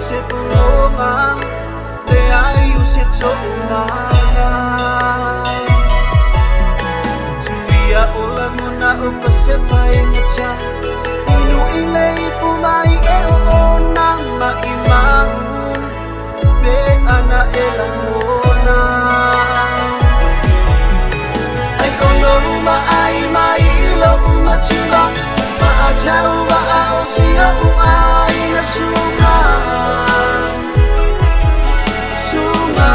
se paloma le ai u se tona Tuia ola mona o ka se whaenga cha Inu I lei pu mai e o ona mai mahu Be ana e la mona Ai ono ma ai mai ilo uma chiba Ma a chau wa a o si a u ai na sunga Sunga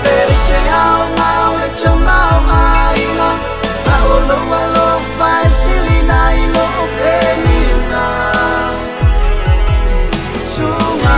Pero se au ngau le chamau ai na A o lo wa lo fai sili na I lo o peni na Sunga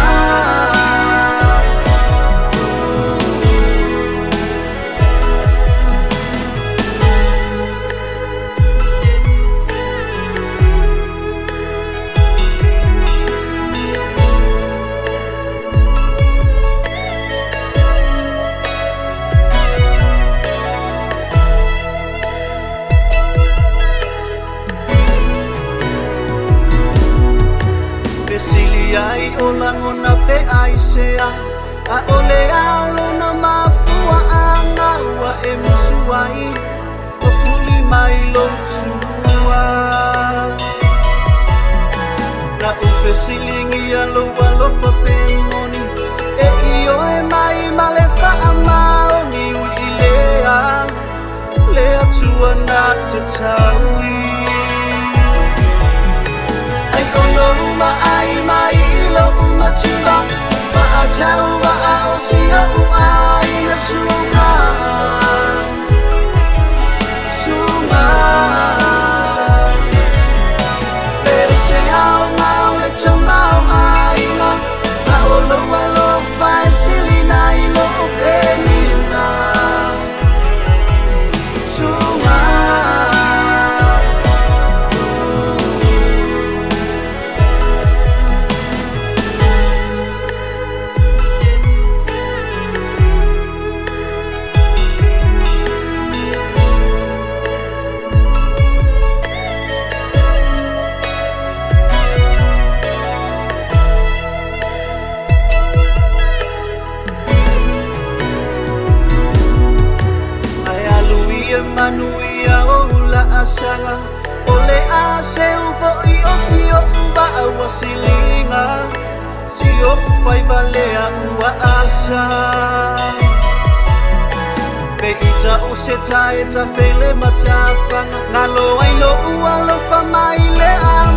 Ai o langona pe ai sea A ole alo na mafua anga Wa e musuai O fuli mai lo tua Na upe silingi alo walofa pe moni E io e mai male fa amaoni Ui I lea Lea tua na te taui Ai ono uma ai mai ilo uma chiba Ma a chau wa a o si a u ai na sunga Sunga Pero se au ngau le chamau ai na A o lo wa lo fai sili na ilo o peni na Sunga Manuia o la asanga Ole a se ufo I o si o uba a wasilinga Si o fai valea ua asa Pe ita o se tae ta fele matafanga Ngalo ai lo ua lo fa mai le a